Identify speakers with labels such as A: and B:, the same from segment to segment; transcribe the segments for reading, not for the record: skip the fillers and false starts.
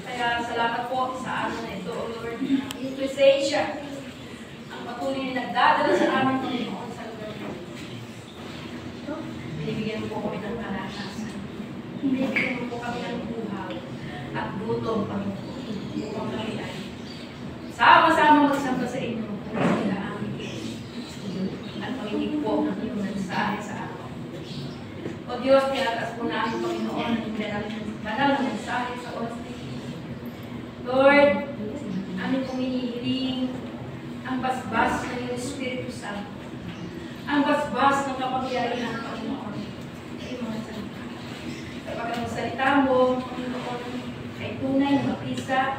A: Kaya salamat po sa ano na ito, O Lord. Inquisition ang patuloy na nagdadala sa amin, Panginoon, sa lugar na ito. Binibigyan mo po kami ng kalakasan. Binibigyan mo po kami ng buhaw at gutom, Panginoon. Upang kami ay sama-sama magsamba sa inyo kung sila aming at panginig po ng iyong mensahe sa amin. O Diyos, tinatas po namin, Panginoon, ang banal na mensahe sa oras na ito. Lord, amin pong hinihiling ang basbas ng iyong Espiritu Santo. Ang basbas ng kapangyarihan ng Panginoon sa iyong mga salita. Kapag ang salita mo, Panginoon, ay tunay, mapisa,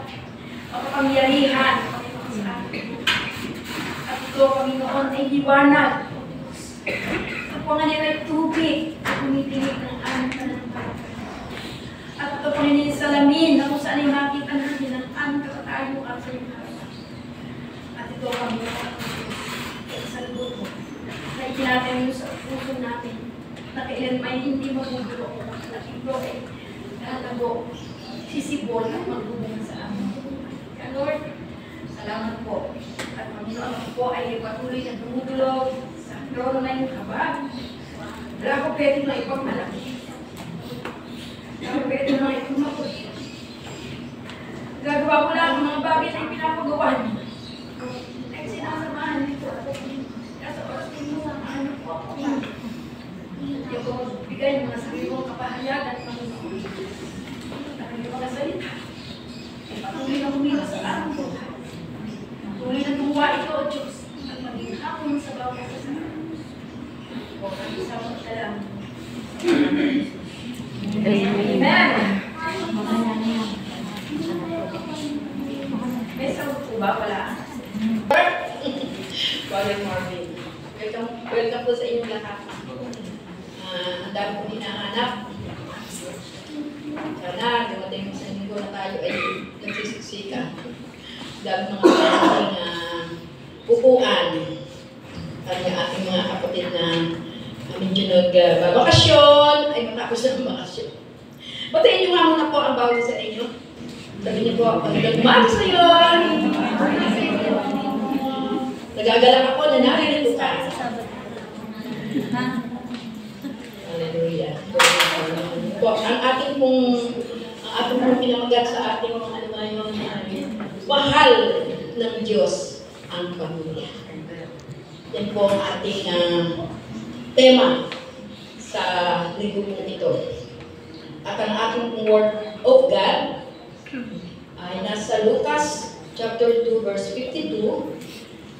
A: makapangyarihan, Panginoon, sa atin. At ito, Panginoon, ay liwanag. Ang pangalan ay tubig na tumitingin ng aming pananampalataya. At ito, Panginoon, salamin na kung saan ay makita natin ang aming katatayuan sa iyong harapan. At ito, Panginoon, ay sa lubot mo na itinatayo sa puso natin na kailan may hindi mabubuo na ito ay natago, sisibol at magbubunga sa amin. Kaya Lord, salamat po. At Panginoon po ay patuloy na dumudulog sa trono na yung kabag. Wala ko pwede na ipagmalaki. Wala ko pwede na ipagmalaki. Gagawa ko lang ang mga bagay na pinapagawa niyo. Ay sinasamahan nito. Kaya sa oras din mo, ano po ako. Hindi ko magbigay ng mga sarili mong kapahayagan, Panginoon. Ang iyong mga salita. Ay patuloy na humilos sa aming buhay. Patuloy na tuwa ito, O Diyos, at maging hapon sa bawat kasama. O kami sa mga salam. Amen. May sagot po ba? Wala. Father Marvin. Welcome po sa inyong lahat. Ang dami kong hinahanap. Sana, dumating sa linggo na tayo ay nagsisiksika. Dami mga ating upuan. Kaya ating mga kapatid na medyo nagbabakasyon, ay matapos ng bakasyon. Batayin niyo nga muna po ang bawal sa inyo. Sabi niyo po, pagdagmag sa iyo. Nagagalak ako na naririto ka. Hallelujah. Ang ating pong pinamagat sa ating mga mahal ng Diyos ang pamilya. Yan po ang ating tema sa linggo ito. At ang ating word of God ay nasa Lucas chapter 2 verse 52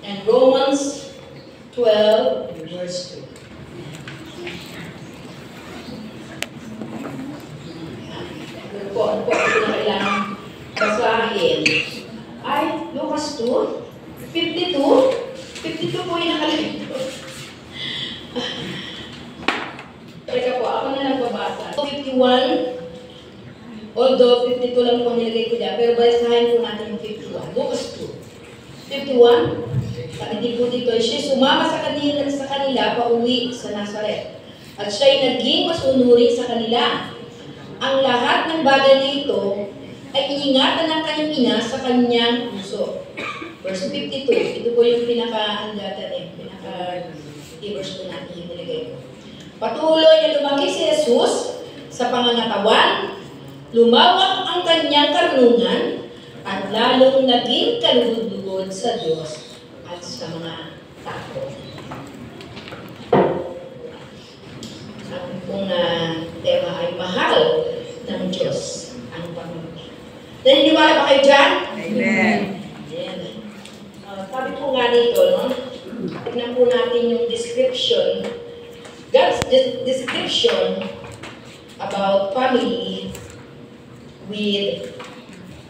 A: and Romans 12 verse 2. Ano po ang kailangan basahin? Ay, Lucas 2, 52. 52 po yung nakalagay ito. Teka po, ako na lang babasa. 51, although 52 lang po nilagay ko dyan, pero basahin po natin yung 51. Lucas 2. 51, sabi po dito, siya sumama sa kanila pauwi sa Nazaret. At siya'y naging masunurin sa kanila. Ang lahat ng bagay na ito ay iningatan ng kanyang ina sa kanyang puso. Verse 52, ito po yung pinaka-verse po natin yung nilagay ko. Patuloy na lumaki si Jesus sa pangangatawan, lumawak ang kanyang karunungan, at lalong naging kalugod-lugod sa Diyos at sa mga tao. Ang pong tema ay mahal ng Diyos ang pamilya. Naniniwala ba kayo dyan?
B: Amen.
A: Amen. Sabi po nga dito, no? Tignan po natin yung description, God's description about family with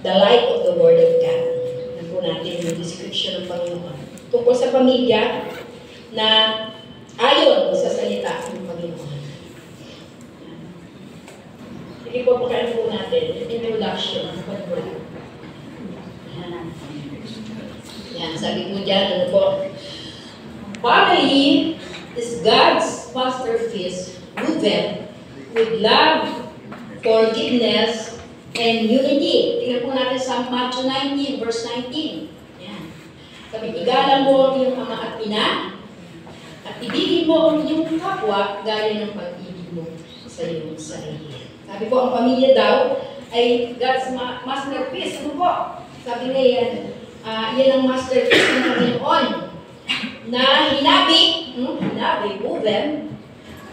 A: the light of the Word of God. Tignan po natin yung description ng Panginoon. Tungkol sa pamilya na ayon sa salita ng Panginoon. Sige po, pakain po natin. Introduction. Yan, sabi po dyan, ano po? Family is God's masterpiece woven with love,
B: forgiveness, and unity. Tingnan po natin sa Matthew 19, verse 19. Yan. Sabi, igalang mo ang iyong ama at ina, at ibigin mo ang iyong kapwa gaya ng pag-ibig mo sa iyong sarili. Sabi po, ang pamilya daw ay God's masterpiece. Ano po? Sabi nga yan, yan ang masterpiece ng Panginoon na hinabi, woven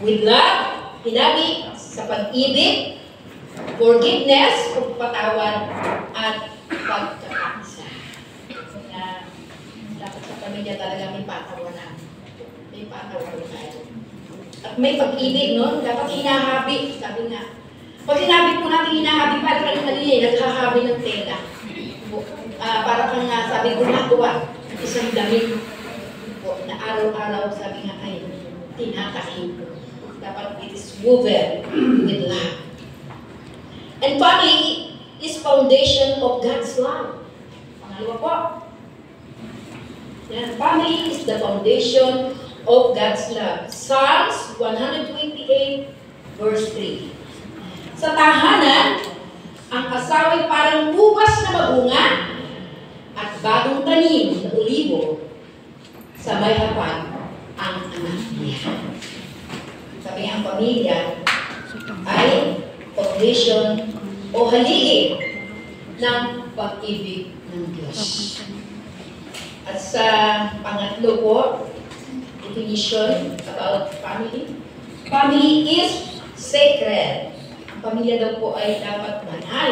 B: with love, hinabi sa pag-ibig, forgiveness, pagpatawad, at pagkakaisa. Na dapat sa pamilya talaga may patawanan. May patawanan tayo. At may pag-ibig, no? Dapat hinahabi. Sabi nga, pag sinabi po natin hinahabi, para kang naghahabi ng tela. Para kang sabi, gumagawa ng isang damit. Na araw-araw, sabi nga, ay tinatahin ko. Dapat it is woven with love. And family is foundation of God's love. Pangalawa po. Yan, family is the foundation of God's love. Psalms 128 verse 3. Sa tahanan, ang asawa'y parang ubas na mabunga at bagong tanim na olibo sa may hapag ang anak niya. Sabi ang pamilya ay foundation o haligi ng pag-ibig ng Diyos. At sa pangatlo po, definition about family. Family is sacred. Ang pamilya daw po ay dapat banal.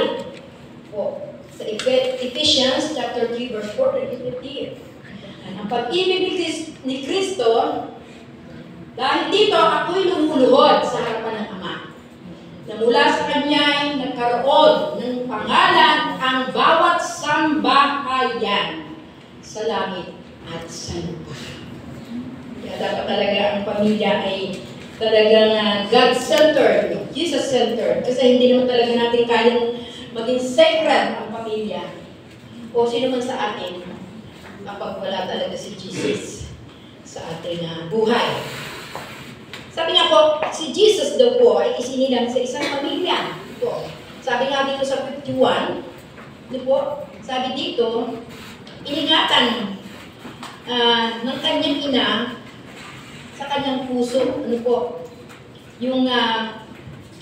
B: Po, sa Ephesians chapter 3 verse 4 and 15. Ang pag-ibig ni Kristo, dahil dito ako'y lumuluhod sa harapan ng Ama, na mula sa Kanya ay nagkaroon ng pangalan ang bawat sambahayan sa langit at sa lupa. Kaya dapat talaga ang pamilya ay talagang God-centered, Jesus-centered. Kasi hindi naman talaga natin kayang maging sacred ang pamilya. O sino man sa atin kapag wala talaga si Jesus sa ating buhay. Sabi nga po, si Jesus daw po ay isinilang sa isang pamilya. Po. Sabi nga dito sa 51, po, sabi dito, iningatan ng kanyang ina sa kanyang puso, yung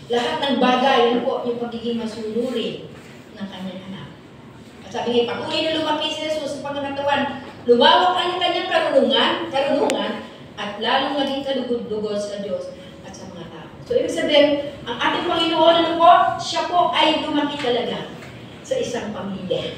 B: lahat ng bagay, yung pagiging masunuri ng kanyang anak. At sabi nga, patuloy na lumaki si Jesus sa pangkatawan, lumawak ang kanyang karunungan, at lalong naging kalugod-lugod sa Diyos at sa mga tao. So, ibig sabihin, ang ating Panginoon, siya po ay lumaki talaga sa isang pamilya.